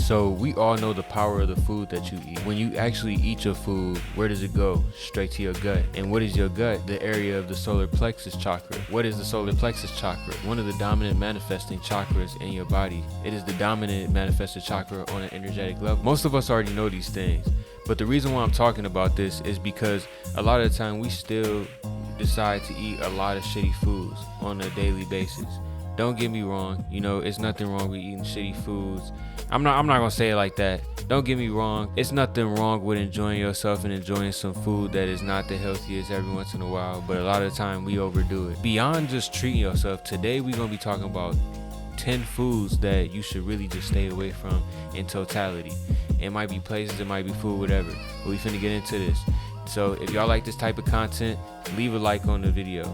So we all know the power of the food that you eat. When you actually eat your food, where does it go? Straight to your gut. And what is your gut? The area of the solar plexus chakra. What is the solar plexus chakra? One of the dominant manifesting chakras in your body. It is the dominant manifested chakra on an energetic level. Most of us already know these things, but the reason why I'm talking about this is because a lot of the time we still decide to eat a lot of shitty foods on a daily basis. Don't get me wrong, you know, it's nothing wrong with eating shitty foods. I'm not gonna say it like that. Don't get me wrong, it's nothing wrong with enjoying yourself and enjoying some food that is not the healthiest every once in a while, but a lot of the time we overdo it. Beyond just treating yourself, today we're gonna be talking about 10 foods that you should really just stay away from in totality. It might be places, it might be food, whatever, but we finna get into this. So if y'all like this type of content, leave a like on the video.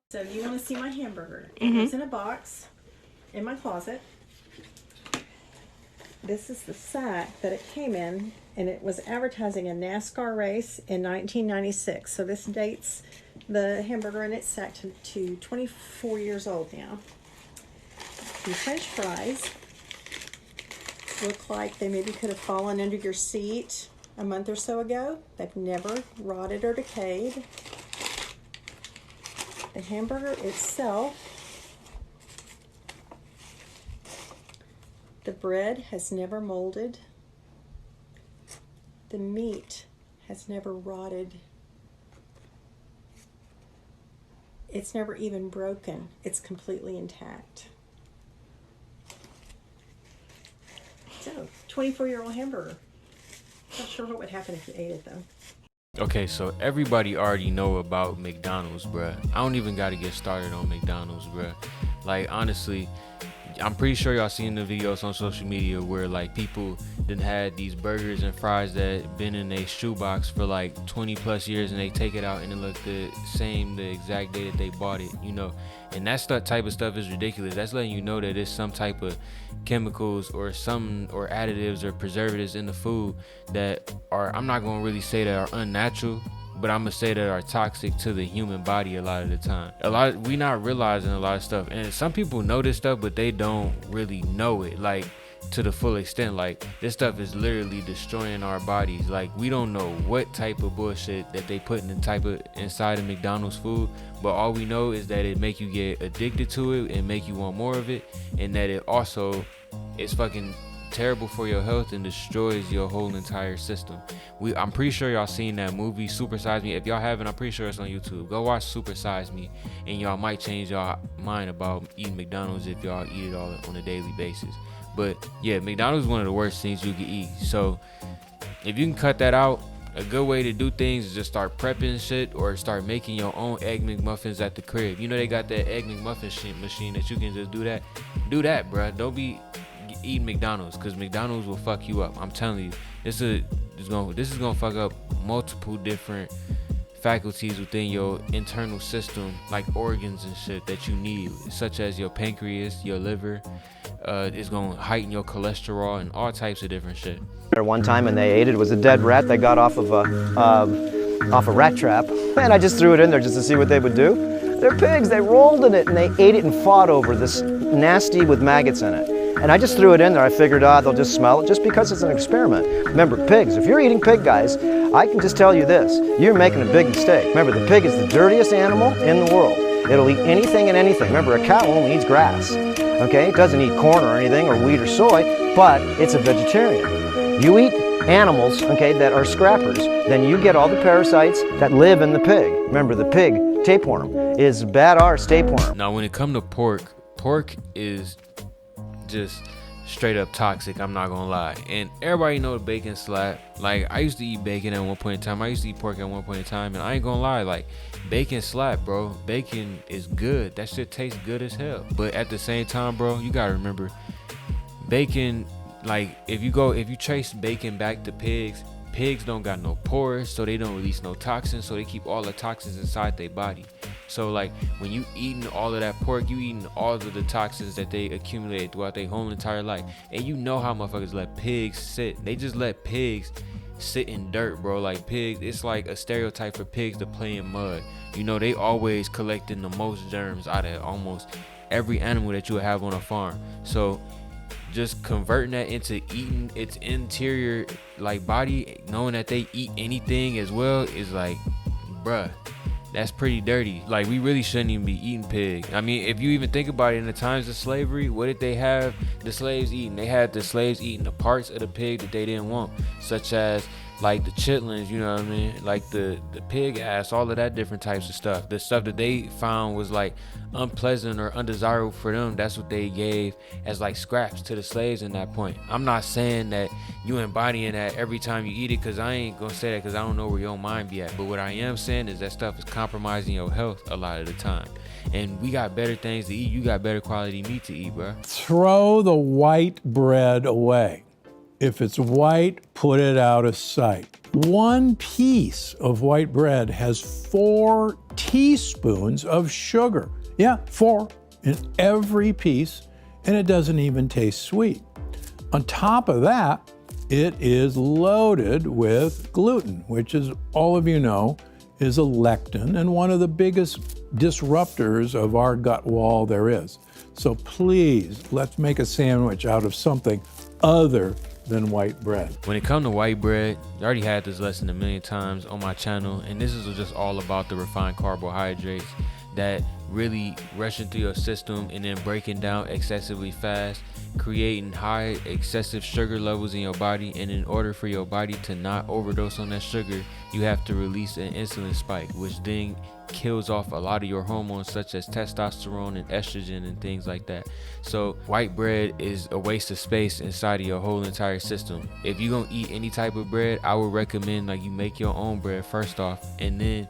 So you want to see my hamburger. It's in a box in my closet. This is the sack that it came in, and it was advertising a NASCAR race in 1996. So this dates the hamburger in its sack to 24 years old now. The French fries look like they maybe could have fallen under your seat a month or so ago. They've never rotted or decayed. The hamburger itself, the bread has never molded. The meat has never rotted. It's never even broken. It's completely intact. So, 24-year-old hamburger. Not sure what would happen if you ate it though. Okay, so everybody already know about McDonald's, bruh. I don't even gotta get started on McDonald's, bruh. Like, honestly, I'm pretty sure y'all seen the videos on social media where like people done had these burgers and fries that been in a shoebox for like 20 plus years, and they take it out and it look the same the exact day that they bought it, you know. And that type of stuff is ridiculous. That's letting you know that it's some type of chemicals or additives or preservatives in the food that are, I'm not gonna really say that are unnatural, but I'm gonna say that are toxic to the human body a lot of the time. We not realizing a lot of stuff, and some people know this stuff, but they don't really know it like to the full extent. Like, this stuff is literally destroying our bodies. Like, we don't know what type of bullshit that they put inside of McDonald's food, but all we know is that it make you get addicted to it and make you want more of it, and that it also is fucking terrible for your health and destroys your whole entire system. I'm pretty sure y'all seen that movie Super Size Me. If y'all haven't, I'm pretty sure it's on YouTube. Go watch Super Size Me, and y'all might change y'all mind about eating McDonald's if y'all eat it all on a daily basis. But yeah, McDonald's is one of the worst things you can eat. So if you can cut that out, a good way to do things is just start prepping shit or start making your own egg McMuffins at the crib. You know they got that egg McMuffin machine that you can just do that. Do that, bruh. Don't be eating McDonald's, because McDonald's will fuck you up. I'm telling you, this is gonna fuck up multiple different faculties within your internal system, like organs and shit that you need, such as your pancreas, your liver. It's gonna heighten your cholesterol and all types of different shit. One time, and they ate it. It was a dead rat they got off a rat trap, and I just threw it in there just to see what they would do. They're pigs. They rolled in it and they ate it and fought over this nasty with maggots in it. And I just threw it in there. I figured, they'll just smell it, just because it's an experiment. Remember, pigs, if you're eating pig, guys, I can just tell you this, you're making a big mistake. Remember, the pig is the dirtiest animal in the world. It'll eat anything and anything. Remember, a cow only eats grass, okay? It doesn't eat corn or anything, or wheat or soy, but it's a vegetarian. You eat animals, okay, that are scrappers, then you get all the parasites that live in the pig. Remember, the pig, tapeworm, is bad tapeworm. Now, when it comes to pork is just straight up toxic, I'm not gonna lie. And everybody know the bacon slap. Like, I used to eat bacon at one point in time. I used to eat pork at one point in time, and I ain't gonna lie, like, bacon slap, bro. Bacon is good. That shit tastes good as hell. But at the same time, bro, you gotta remember, bacon, like, if you trace bacon back to pigs don't got no pores, so they don't release no toxins, so they keep all the toxins inside their body. So like, when you eating all of that pork, you eating all of the toxins that they accumulated throughout their whole entire life. And you know how motherfuckers let pigs sit. They just let pigs sit in dirt, bro. Like pigs, it's like a stereotype for pigs to play in mud. You know, they always collecting the most germs out of almost every animal that you would have on a farm. So just converting that into eating its interior like body, knowing that they eat anything as well, is like, bruh, that's pretty dirty. Like, we really shouldn't even be eating pig. I mean, if you even think about it, in the times of slavery, what did they have the slaves eating? They had the slaves eating the parts of the pig that they didn't want, such as like the chitlins, you know what I mean? Like the pig ass, all of that different types of stuff. The stuff that they found was like unpleasant or undesirable for them, that's what they gave as like scraps to the slaves in that point. I'm not saying that you embodying that every time you eat it, because I ain't gonna say that because I don't know where your mind be at. But what I am saying is that stuff is compromising your health a lot of the time. And we got better things to eat. You got better quality meat to eat, bro. Throw the white bread away. If it's white, put it out of sight. One piece of white bread has 4 teaspoons of sugar. Yeah, 4 in every piece, and it doesn't even taste sweet. On top of that, it is loaded with gluten, which, as all of you know, is a lectin and one of the biggest disruptors of our gut wall there is. So please, let's make a sandwich out of something other than white bread. When it comes to white bread, you already had this lesson a million times on my channel, and this is just all about the refined carbohydrates that really rushing through your system and then breaking down excessively fast, creating high excessive sugar levels in your body. And in order for your body to not overdose on that sugar, you have to release an insulin spike, which then kills off a lot of your hormones such as testosterone and estrogen and things like that. So white bread is a waste of space inside of your whole entire system. If you're gonna eat any type of bread, I would recommend like you make your own bread first off, and then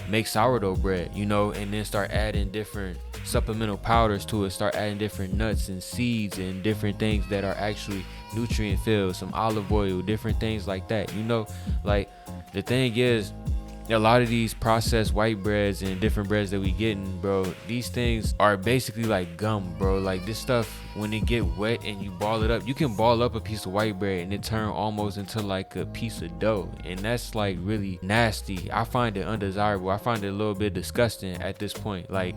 make sourdough bread, you know, and then start adding different supplemental powders to it. Start adding different nuts and seeds and different things that are actually nutrient filled, some olive oil, different things like that, you know. Like, the thing is, a lot of these processed white breads and different breads that we getting, bro, these things are basically like gum, bro. Like, this stuff, when it get wet and you ball it up, you can ball up a piece of white bread and it turn almost into like a piece of dough, and that's like really nasty. I find it undesirable. I find it a little bit disgusting at this point. Like,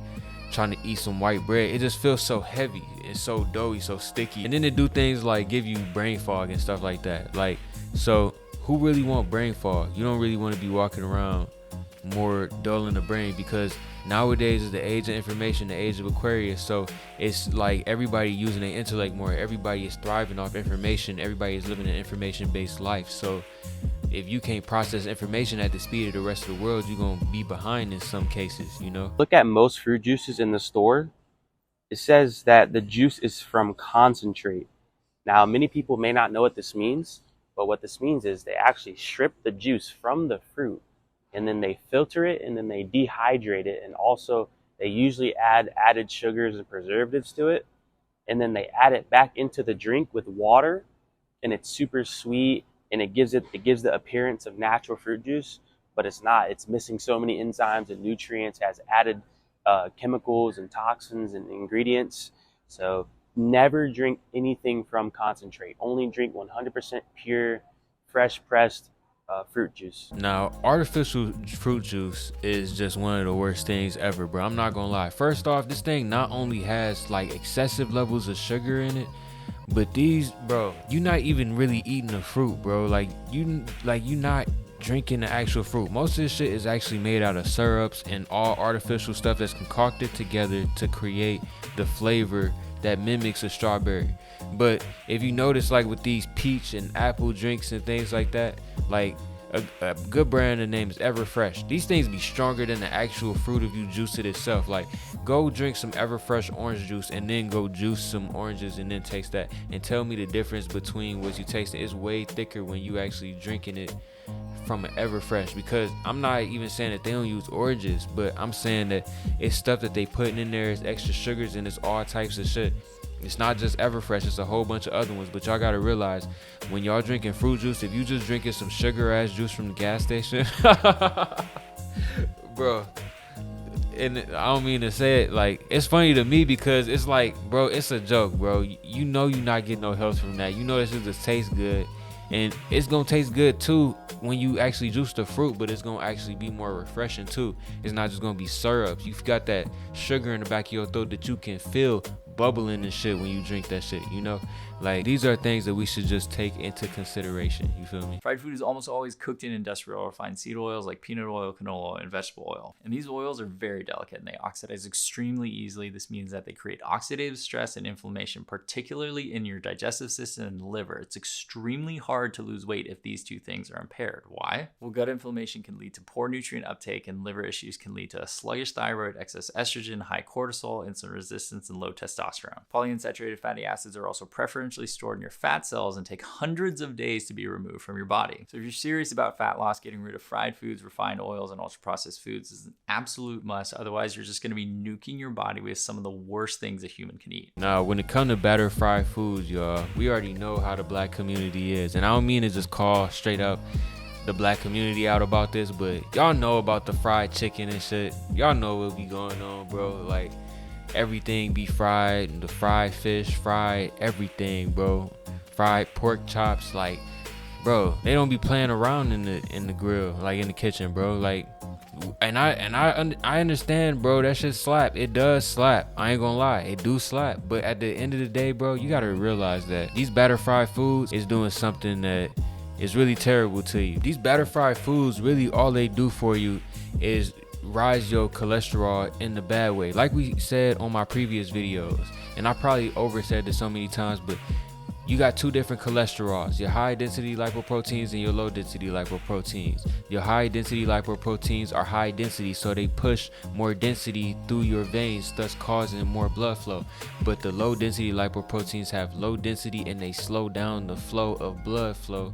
trying to eat some white bread, it just feels so heavy and so doughy, so sticky. And then they do things like give you brain fog and stuff like that. Like, so who really want brain fog? You don't really want to be walking around more dull in the brain, because nowadays is the age of information, the age of Aquarius. So it's like everybody using their intellect more. Everybody is thriving off information. Everybody is living an information-based life. So if you can't process information at the speed of the rest of the world, you're going to be behind in some cases, you know? Look at most fruit juices in the store. It says that the juice is from concentrate. Now, many people may not know what this means, but what this means is they actually strip the juice from the fruit, and then they filter it, and then they dehydrate it, and also they usually add added sugars and preservatives to it, and then they add it back into the drink with water, and it's super sweet, and it gives the appearance of natural fruit juice, but it's not. It's missing so many enzymes and nutrients, has added chemicals and toxins and ingredients. So never drink anything from concentrate. Only drink 100% pure, fresh pressed fruit juice. Now, artificial fruit juice is just one of the worst things ever, bro. I'm not gonna lie. First off, this thing not only has like excessive levels of sugar in it, but these, bro, you're not even really eating the fruit, bro. Like you not drinking the actual fruit. Most of this shit is actually made out of syrups and all artificial stuff that's concocted together to create the flavor that mimics a strawberry. But if you notice, like with these peach and apple drinks and things like that, like a good brand, the name is Everfresh. These things be stronger than the actual fruit if you juice it itself. Like, go drink some Everfresh orange juice and then go juice some oranges and then taste that, and tell me the difference between what you taste. It's way thicker when you actually drinking it from an Everfresh, because I'm not even saying that they don't use oranges, but I'm saying that it's stuff that they putting in there, is extra sugars, and it's all types of shit. It's not just Everfresh, it's a whole bunch of other ones. But y'all gotta realize, when y'all drinking fruit juice, if you just drinking some sugar ass juice from the gas station, bro, and I don't mean to say it, like, it's funny to me because it's like, bro, it's a joke, bro. You know you're not getting no health from that. You know this just tastes good, And it's gonna taste good too when you actually juice the fruit, but it's gonna actually be more refreshing too. It's not just gonna be syrup. You've got that sugar in the back of your throat that you can feel bubbling and shit when you drink that shit, you know? Like, these are things that we should just take into consideration, you feel me? Fried food is almost always cooked in industrial refined seed oils like peanut oil, canola oil, and vegetable oil. And these oils are very delicate and they oxidize extremely easily. This means that they create oxidative stress and inflammation, particularly in your digestive system and liver. It's extremely hard to lose weight if these two things are impaired. Why? Well, gut inflammation can lead to poor nutrient uptake, and liver issues can lead to a sluggish thyroid, excess estrogen, high cortisol, insulin resistance, and low testosterone. Polyunsaturated fatty acids are also preferentially stored in your fat cells and take hundreds of days to be removed from your body. So if you're serious about fat loss, getting rid of fried foods, refined oils, and ultra-processed foods is an absolute must. Otherwise, you're just going to be nuking your body with some of the worst things a human can eat. Now, when it comes to batter fried foods, y'all, we already know how the black community is. And I don't mean to just call straight up the black community out about this, but y'all know about the fried chicken and shit. Y'all know what be going on, bro. Like, everything be fried, the fried fish, fried everything, bro. Fried pork chops, like, bro, they don't be playing around in the grill, like in the kitchen, bro. Like, and I understand, bro, that shit slap. It does slap. I ain't gonna lie, it do slap. But at the end of the day, bro, you gotta realize that these batter fried foods is doing something that is really terrible to you. These batter fried foods, really all they do for you is rise your cholesterol in the bad way, like we said on my previous videos. And I probably oversaid this so many times, but you got two different cholesterols, your high density lipoproteins and your low density lipoproteins. Your high density lipoproteins are high density, so they push more density through your veins, thus causing more blood flow. But the low density lipoproteins have low density and they slow down the flow of blood flow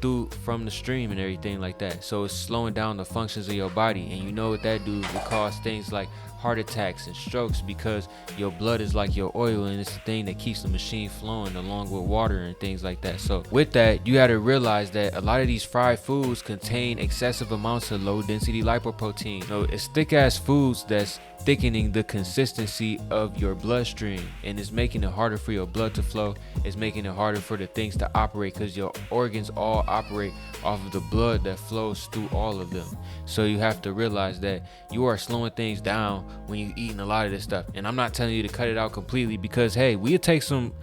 through from the stream and everything like that. So it's slowing down the functions of your body, and you know what that do? It cause things like heart attacks and strokes, because your blood is like your oil, and it's the thing that keeps the machine flowing along with water and things like that. So with that, you got to realize that a lot of these fried foods contain excessive amounts of low density lipoprotein. So it's thick ass foods that's thickening the consistency of your bloodstream, and it's making it harder for your blood to flow. It's making it harder for the things to operate, because your organs all operate off of the blood that flows through all of them. So you have to realize that you are slowing things down when you're eating a lot of this stuff. And I'm not telling you to cut it out completely, because hey, we'll take some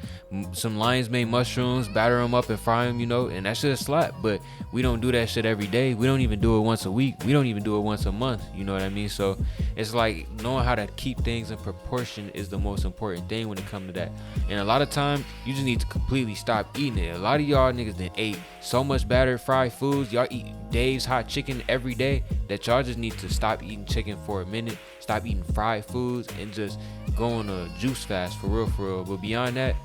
lion's mane mushrooms, batter them up and fry them, you know, and that shit slap. But we don't do that shit every day. We don't even do it once a week. We don't even do it once a month, you know what I mean? So it's like knowing how to keep things in proportion is the most important thing when it comes to that. And a lot of time you just need to completely stop eating it. A lot of y'all niggas done ate so much battered fried foods, y'all eat Dave's hot chicken every day, that y'all just need to stop eating chicken for a minute, stop eating fried foods, and just go on a juice fast for real. But beyond that,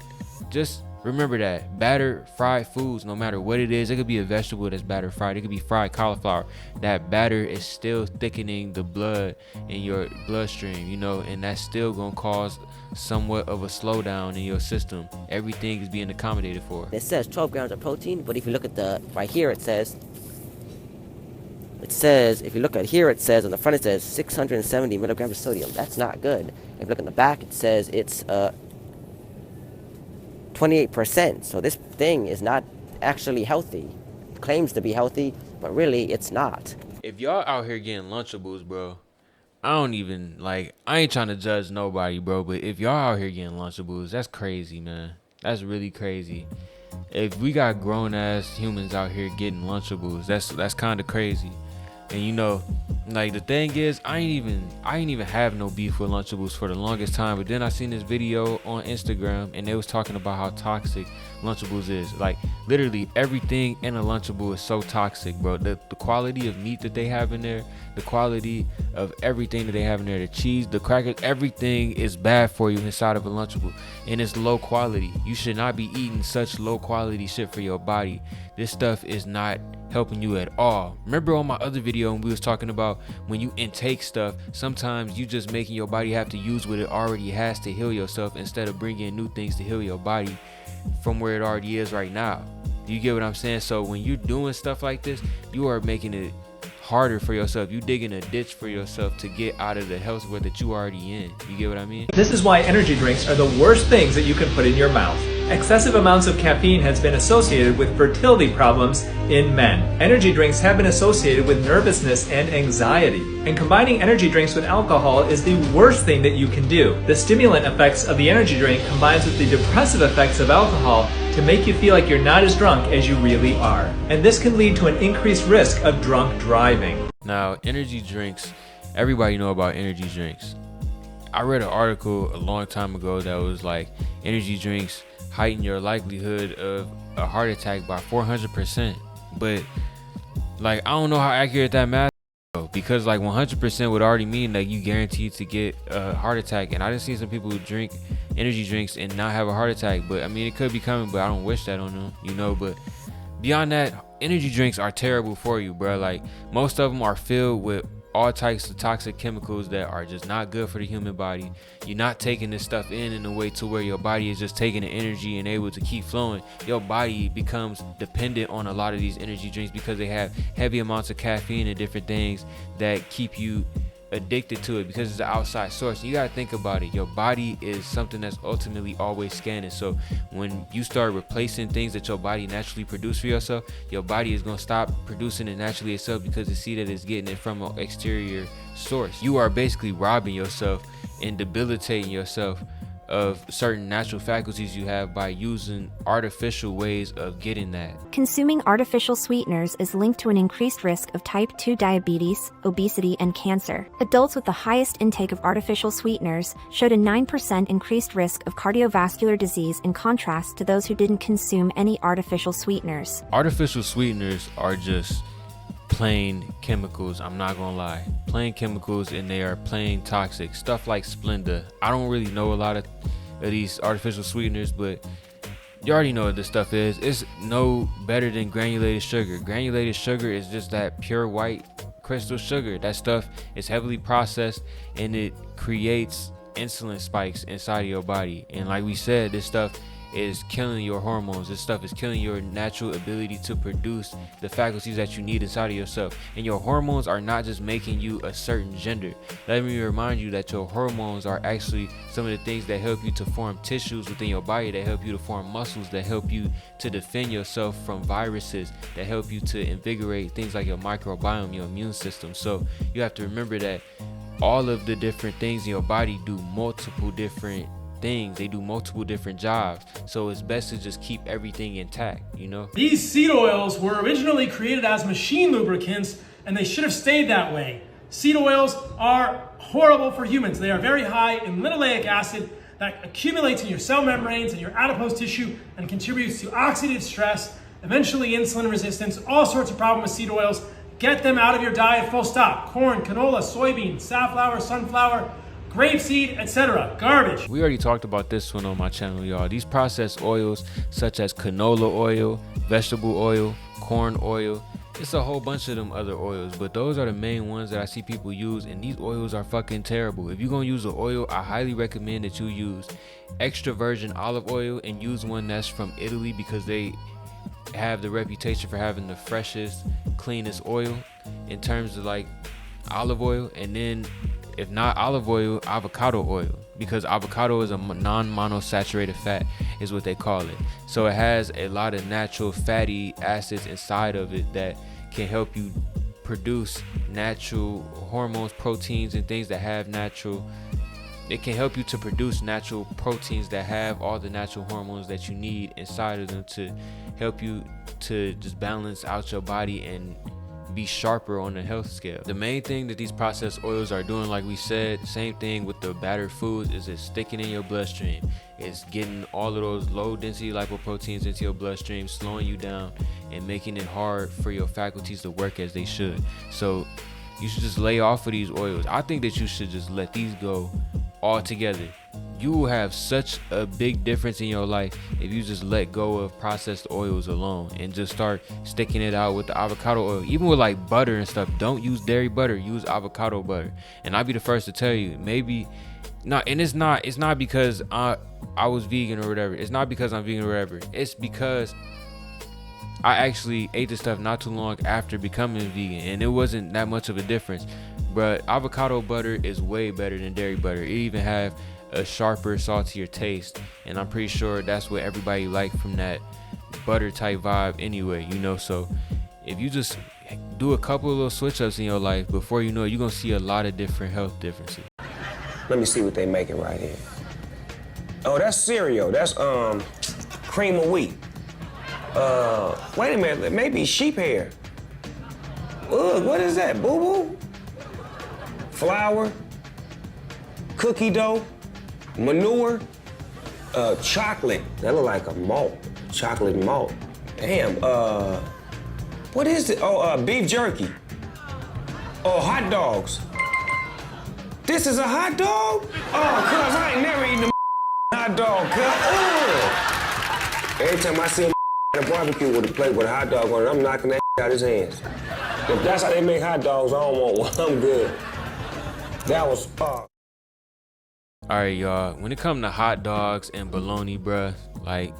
just remember that battered fried foods, no matter what it is, it could be a vegetable that's battered fried, it could be fried cauliflower, that batter is still thickening the blood in your bloodstream, you know, and that's still gonna cause somewhat of a slowdown in your system. Everything is being accommodated for. It says 12 grams of protein, but if you look at the right here, it says if you look at here, it says on the front, it says 670 milligrams of sodium. That's not good. If you look in the back, it says it's 28%. So this thing is not actually healthy. It claims to be healthy, but really it's not. If y'all out here getting Lunchables, bro, I ain't trying to judge nobody, bro, but if y'all out here getting Lunchables, that's crazy, man. That's really crazy. If we got grown ass humans out here getting Lunchables, that's kind of crazy. And you know, like, the thing is, I ain't even have no beef with Lunchables for the longest time, but then I seen this video on Instagram and they was talking about how toxic Lunchables is. Like, literally everything in a Lunchable is so toxic, bro. The quality of meat that they have in there, the quality of everything that they have in there, the cheese, the crackers, everything is bad for you inside of a Lunchable, and it's low quality. You should not be eating such low quality shit for your body. This stuff is not helping you at all. Remember on my other video when we was talking about when you intake stuff, sometimes you just making your body have to use what it already has to heal yourself, instead of bringing in new things to heal your body from where it already is right now. You get what I'm saying? So when you're doing stuff like this, you are making it harder for yourself. You digging a ditch for yourself to get out of the health that you already in. You get what I mean? This is why energy drinks are the worst things that you can put in your mouth. Excessive amounts of caffeine has been associated with fertility problems in men. Energy drinks have been associated with nervousness and anxiety. And combining energy drinks with alcohol is the worst thing that you can do. The stimulant effects of the energy drink combines with the depressive effects of alcohol to make you feel like you're not as drunk as you really are. And this can lead to an increased risk of drunk driving. Now, energy drinks, everybody know about energy drinks. I read an article a long time ago that was like, energy drinks heighten your likelihood of a heart attack by 400%. But like, I don't know how accurate that math is, because like 100% would already mean that you guaranteed to get a heart attack. And I just seen some people who drink energy drinks and not have a heart attack. But I mean, it could be coming, but I don't wish that on them, you know. But beyond that, energy drinks are terrible for you, bro. Like, most of them are filled with all types of toxic chemicals that are just not good for the human body. You're not taking this stuff in a way to where your body is just taking the energy and able to keep flowing. Your body becomes dependent on a lot of these energy drinks because they have heavy amounts of caffeine and different things that keep you addicted to it because it's an outside source. You got to think about it. Your body is something that's ultimately always scanning. So when you start replacing things that your body naturally produce for yourself, your body is going to stop producing it naturally itself because it see that it's getting it from an exterior source. You are basically robbing yourself and debilitating yourself of certain natural faculties you have by using artificial ways of getting that. Consuming artificial sweeteners is linked to an increased risk of type 2 diabetes, obesity, and cancer. Adults with the highest intake of artificial sweeteners showed a 9% increased risk of cardiovascular disease in contrast to those who didn't consume any artificial sweeteners. Artificial sweeteners are just plain chemicals. I'm not gonna lie, plain chemicals, and they are plain toxic. Stuff like Splenda. I don't really know a lot of these artificial sweeteners, but you already know what this stuff is. It's no better than granulated sugar. Granulated sugar is just that pure white crystal sugar. That stuff is heavily processed and it creates insulin spikes inside of your body. And like we said, this stuff is killing your hormones. This stuff is killing your natural ability to produce the faculties that you need inside of yourself. And your hormones are not just making you a certain gender. Let me remind you that your hormones are actually some of the things that help you to form tissues within your body, that help you to form muscles, that help you to defend yourself from viruses, that help you to invigorate things like your microbiome, your immune system. So you have to remember that all of the different things in your body do multiple different things. They do multiple different jobs, so it's best to just keep everything intact, you know. These seed oils were originally created as machine lubricants, and they should have stayed that way. Seed oils are horrible for humans. They are very high in linoleic acid that accumulates in your cell membranes and your adipose tissue and contributes to oxidative stress, eventually insulin resistance, all sorts of problems with seed oils. Get them out of your diet, full stop. Corn, canola, soybean, safflower, sunflower, grapeseed, etc. Garbage. We already talked about this one on my channel, y'all. These processed oils such as canola oil, vegetable oil, corn oil, it's a whole bunch of them other oils, but those are the main ones that I see people use, and these oils are fucking terrible. If you're gonna use an oil, I highly recommend that you use extra virgin olive oil and use one that's from Italy because they have the reputation for having the freshest, cleanest oil in terms of like olive oil. And then if not olive oil, avocado oil, because avocado is a non-monosaturated fat is what they call it. So it has a lot of natural fatty acids inside of it that can help you produce natural hormones, proteins, and things that have natural. It can help you to produce natural proteins that have all the natural hormones that you need inside of them to help you to just balance out your body and be sharper on the health scale. The main thing that these processed oils are doing, like we said, same thing with the battered foods, is it's sticking in your bloodstream. It's getting all of those low density lipoproteins into your bloodstream, slowing you down and making it hard for your faculties to work as they should. So you should just lay off of these oils. I think that you should just let these go altogether. You will have such a big difference in your life if you just let go of processed oils alone and just start sticking it out with the avocado oil. Even with like butter and stuff, don't use dairy butter, use avocado butter. And I'll be the first to tell you, maybe not, and it's not because I was vegan or whatever. It's not because I'm vegan or whatever. It's because I actually ate this stuff not too long after becoming vegan, and it wasn't that much of a difference. But avocado butter is way better than dairy butter. It even have a sharper, saltier taste. And I'm pretty sure that's what everybody like from that butter type vibe anyway, you know. So if you just do a couple of little switch ups in your life, before you know it, you're gonna see a lot of different health differences. Let me see what they making right here. Oh, that's cereal. That's cream of wheat. Wait a minute, maybe sheep hair. Ugh, what is that, boo-boo? Flour, cookie dough, manure, chocolate. That look like a malt, chocolate malt. Damn, what is it? Oh, beef jerky. Oh, hot dogs. This is a hot dog? Oh, cuz I ain't never eaten a hot dog, cuz. Every time I see him at a barbecue with a plate with a hot dog on it, I'm knocking that out his hands. If that's how they make hot dogs, I don't want one. I'm good. That was All right, y'all. When it comes to hot dogs and bologna, bruh, like,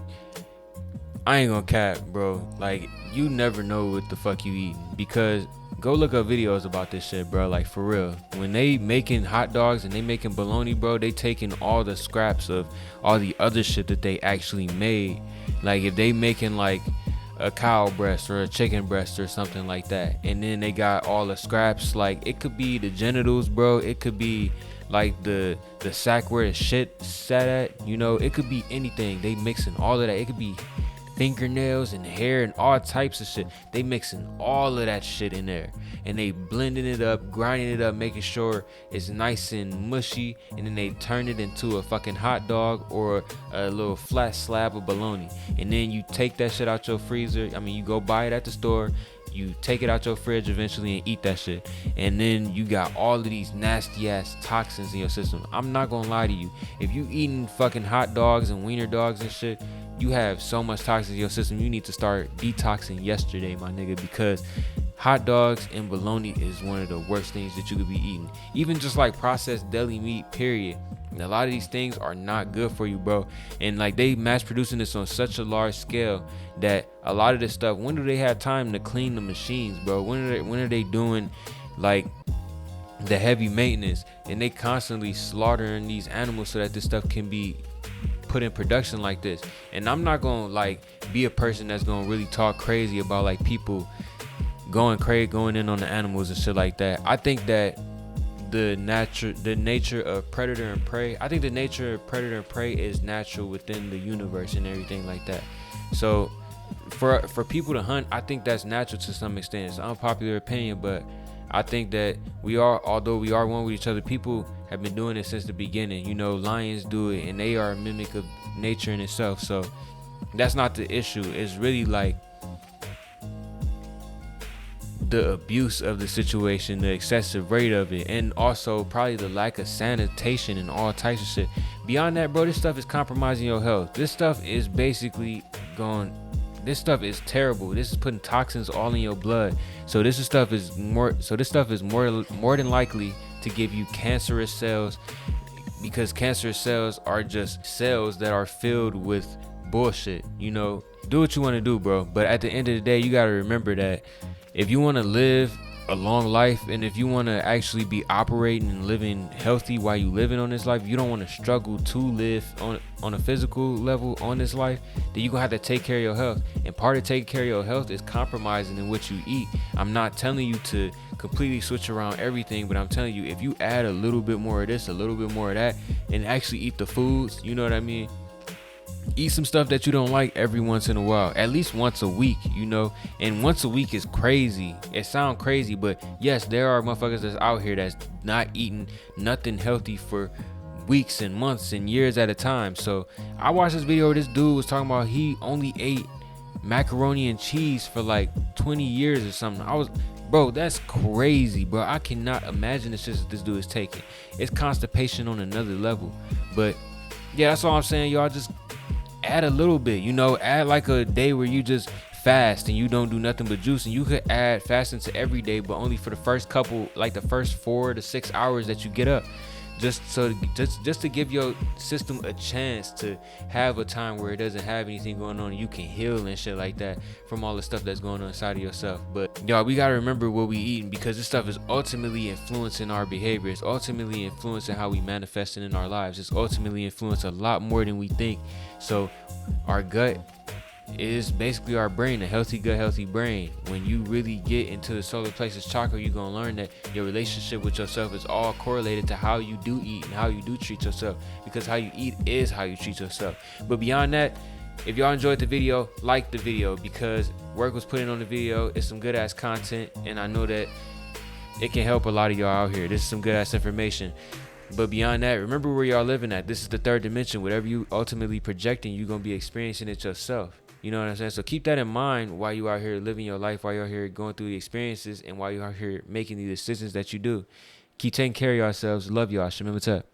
I ain't gonna cap, bro. Like, you never know what the fuck you eating, because go look up videos about this shit, bro. Like, for real, when they making hot dogs and they making bologna, bro, they taking all the scraps of all the other shit that they actually made. Like, if they making like a cow breast or a chicken breast or something like that, and then they got all the scraps, like, it could be the genitals, bro, it could be like the sack where the shit sat at, you know, it could be anything. They mixing all of that. It could be fingernails and hair and all types of shit. They mixing all of that shit in there, and they blending it up, grinding it up, making sure it's nice and mushy, and then they turn it into a fucking hot dog or a little flat slab of bologna. And then you take that shit out your freezer. I mean, you go buy it at the store, you take it out your fridge eventually and eat that shit, and then you got all of these nasty ass toxins in your system. I'm not gonna lie to you, if you eating fucking hot dogs and wiener dogs and shit, you have so much toxins in your system. You need to start detoxing yesterday, my nigga, because hot dogs and bologna is one of the worst things that you could be eating. Even just like processed deli meat, period. And a lot of these things are not good for you, bro. And like, they mass producing this on such a large scale that a lot of this stuff, when do they have time to clean the machines, bro? When are they doing like the heavy maintenance? And they constantly slaughtering these animals so that this stuff can be put in production like this. And I'm not gonna like be a person that's gonna really talk crazy about like people going in on the animals and shit like that. I think that the nature of predator and prey, I think the nature of predator and prey is natural within the universe and everything like that. So for people to hunt, I think that's natural to some extent. It's an unpopular opinion, but I think that although we are one with each other, people have been doing it since the beginning. You know, lions do it, and they are a mimic of nature in itself. So that's not the issue. It's really like the abuse of the situation, the excessive rate of it, and also probably the lack of sanitation and all types of shit. Beyond that, bro, this stuff is compromising your health. This stuff is basically this stuff is terrible. This is putting toxins all in your blood. So this stuff is more than likely to give you cancerous cells, because cancerous cells are just cells that are filled with bullshit. You know, do what you want to do, bro, but at the end of the day, you got to remember that if you want to live a long life, and if you want to actually be operating and living healthy while you living on this life, you don't want to struggle to live on a physical level on this life, then you're gonna have to take care of your health. And part of taking care of your health is compromising in what you eat. I'm not telling you to completely switch around everything, but I'm telling you, if you add a little bit more of this, a little bit more of that, and actually eat the foods, you know what I mean? Eat some stuff that you don't like every once in a while, at least once a week, you know. And once a week is crazy. It sounds crazy, but yes, there are motherfuckers that's out here that's not eating nothing healthy for weeks and months and years at a time. So I watched this video where this dude was talking about he only ate macaroni and cheese for like 20 years or something. Bro, that's crazy, bro. I cannot imagine the shit that this dude is taking. It's constipation on another level. But yeah, that's all I'm saying, y'all. Just add a little bit, you know, add like a day where you just fast and you don't do nothing but juice, and you could add fasting to every day, but only for the first couple, like the first 4 to 6 hours that you get up. just to give your system a chance to have a time where it doesn't have anything going on and you can heal and shit like that from all the stuff that's going on inside of yourself. But y'all, we gotta remember what we eating, because this stuff is ultimately influencing our behavior. It's ultimately influencing how we manifest it in our lives. It's ultimately influencing a lot more than we think. So our gut is basically our brain, a healthy gut, healthy brain. When you really get into the solar plexus chakra, you're gonna learn that your relationship with yourself is all correlated to how you do eat and how you do treat yourself, because how you eat is how you treat yourself. But beyond that, if y'all enjoyed the video, like the video, because work was put in on the video. It's some good ass content, and I know that it can help a lot of y'all out here. This is some good ass information. But beyond that, remember where y'all living at. This is the third dimension. Whatever you ultimately projecting, you're gonna be experiencing it yourself. You know what I'm saying? So keep that in mind while you out here living your life, while you're out here going through the experiences, and while you're out here making the decisions that you do. Keep taking care of yourselves. Love y'all. Shemim Tep.